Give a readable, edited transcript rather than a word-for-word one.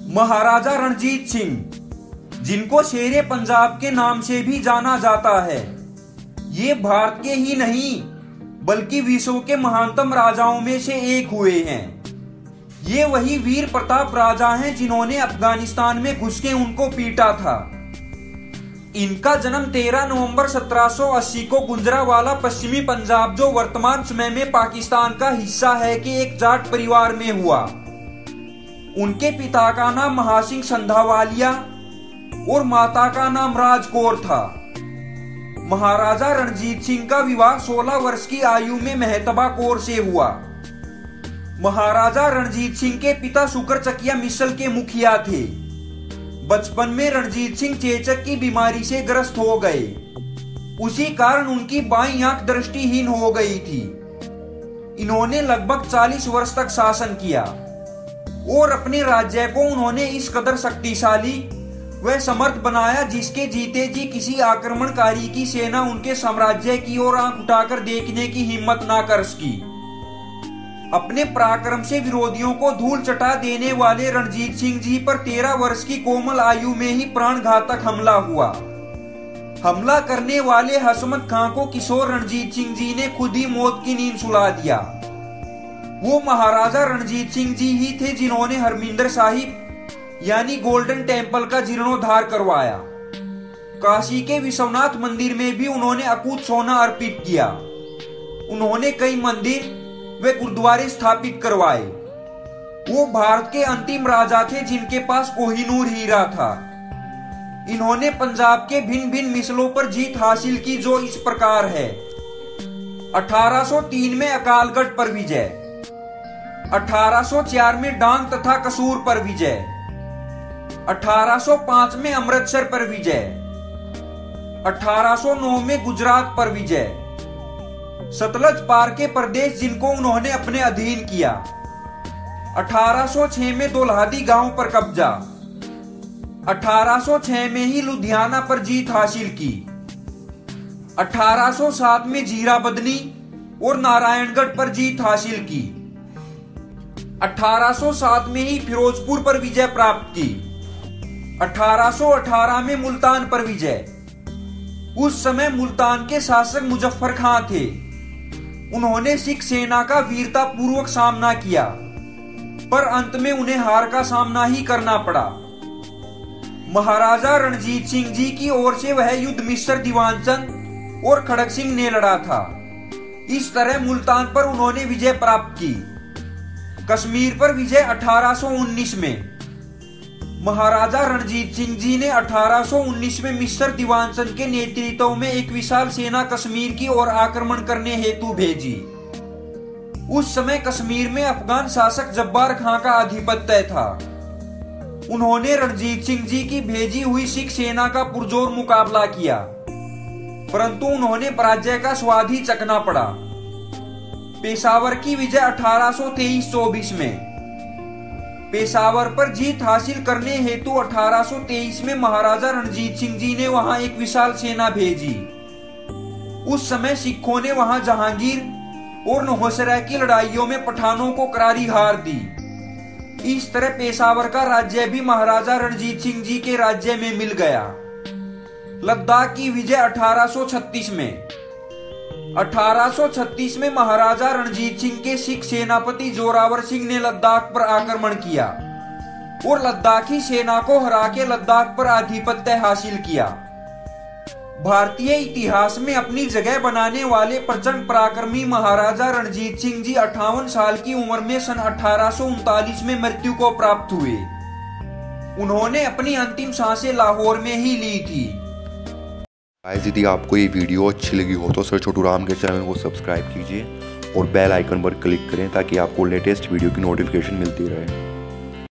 महाराजा रणजीत सिंह, जिनको शेरे पंजाब के नाम से भी जाना जाता है, ये भारत के ही नहीं बल्कि विश्व के महानतम राजाओं में से एक हुए हैं। ये वही वीर प्रताप राजा हैं जिन्होंने अफगानिस्तान में घुस के उनको पीटा था। इनका जन्म 13 नवंबर 1780 को गुजरांवाला पश्चिमी पंजाब, जो वर्तमान समय में पाकिस्तान का हिस्सा है, के एक जाट परिवार में हुआ। उनके पिता का नाम महासिंह संधावालिया और माता का नाम राज कौर था। महाराजा रणजीत सिंह का विवाह 16 वर्ष की आयु में मेहतबा कौर से हुआ। महाराजा रणजीत सिंह के पिता शुक्रचकिया मिसल के मुखिया थे। बचपन में रणजीत सिंह चेचक की बीमारी से ग्रस्त हो गए। उसी कारण उनकी बाईं आंख दृष्टिहीन हो गई थी। इन्होंने लगभग 40 वर्ष तक शासन किया और अपने राज्य को उन्होंने इस कदर शक्तिशाली व समर्थ बनाया जिसके जीते जी किसी आक्रमणकारी की सेना उनके साम्राज्य की ओर आंख उठाकर देखने की हिम्मत ना कर सकी। अपने पराक्रम से विरोधियों को धूल चटा देने वाले रणजीत सिंह जी पर 13 वर्ष की कोमल आयु में ही प्राणघातक हमला हुआ। हमला करने वाले हसमत खां को किशोर रणजीत सिंह जी ने खुद ही मौत की नींद सुला दिया। वो महाराजा रणजीत सिंह जी ही थे जिन्होंने हरमिंदर साहिब यानी गोल्डन टेम्पल का जीर्णोद्धार करवाया। काशी के विश्वनाथ मंदिर में भी उन्होंने अकूत सोना अर्पित किया। उन्होंने कई मंदिर वे गुरुद्वारे स्थापित करवाए। वो भारत के अंतिम राजा थे जिनके पास कोहिनूर हीरा था। इन्होंने पंजाब के भिन्न भिन्न मिसलों पर जीत हासिल की, जो इस प्रकार है। 1803 में अकालगढ़ पर विजय, 1804 में डांग तथा कसूर पर विजय, 1805 में अमृतसर पर विजय, 1809 में गुजरात पर विजय, सतलज पार के प्रदेश जिनको उन्होंने अपने अधीन किया, 1806 में दोल्हादी गांव पर कब्जा, 1806 में ही लुधियाना पर जीत हासिल की, 1807 में जीरा बदनी और नारायणगढ़ पर जीत हासिल की, 1807 में ही फिरोजपुर पर विजय प्राप्त की, 1818 में मुल्तान पर विजय। उस समय मुल्तान के शासक मुजफ्फर खां थे। उन्होंने सिख सेना का वीरता पूर्वक सामना किया, पर अंत में उन्हें हार का सामना ही करना पड़ा। महाराजा रणजीत सिंह जी की ओर से वह युद्ध मिस्र दीवान चंद और खड़क सिंह ने लड़ा था। इस तरह मुल्तान पर उन्होंने विजय प्राप्त की। कश्मीर पर विजय 1819 में। महाराजा रणजीत सिंह जी ने 1819 में मिस्र दीवान चंद के नेतृत्व में एक विशाल सेना कश्मीर की ओर आक्रमण करने हेतु भेजी। उस समय कश्मीर में अफगान शासक जब्बार खां का आधिपत्य था। उन्होंने रणजीत सिंह जी की भेजी हुई सिख सेना का पुरजोर मुकाबला किया, परंतु उन्होंने पराजय का स्वाद ही चखना पड़ा। पेशावर की विजय 1823-24 में। पेशावर पर जीत हासिल करने हेतु 1823 में महाराजा रणजीत सिंह जी ने वहां एक विशाल सेना भेजी। उस समय सिखों ने वहां जहांगीर और नौशहरा की लड़ाइयों में पठानों को करारी हार दी। इस तरह पेशावर का राज्य भी महाराजा रणजीत सिंह जी के राज्य में मिल गया। लद्दाख की विजय 1836 में। 1836 में महाराजा रणजीत सिंह के सिख सेनापति जोरावर सिंह ने लद्दाख पर आक्रमण किया और लद्दाखी सेना को हरा के लद्दाख पर आधिपत्य हासिल किया। भारतीय इतिहास में अपनी जगह बनाने वाले प्रचंड पराक्रमी महाराजा रणजीत सिंह जी 58 साल की उम्र में सन 1839 में मृत्यु को प्राप्त हुए। उन्होंने अपनी अंतिम सांसें लाहौर में ही ली थी। यदि आपको ये वीडियो अच्छी लगी हो तो सर छोटू राम के चैनल को सब्सक्राइब कीजिए और बेल आइकन पर क्लिक करें ताकि आपको लेटेस्ट वीडियो की नोटिफिकेशन मिलती रहे।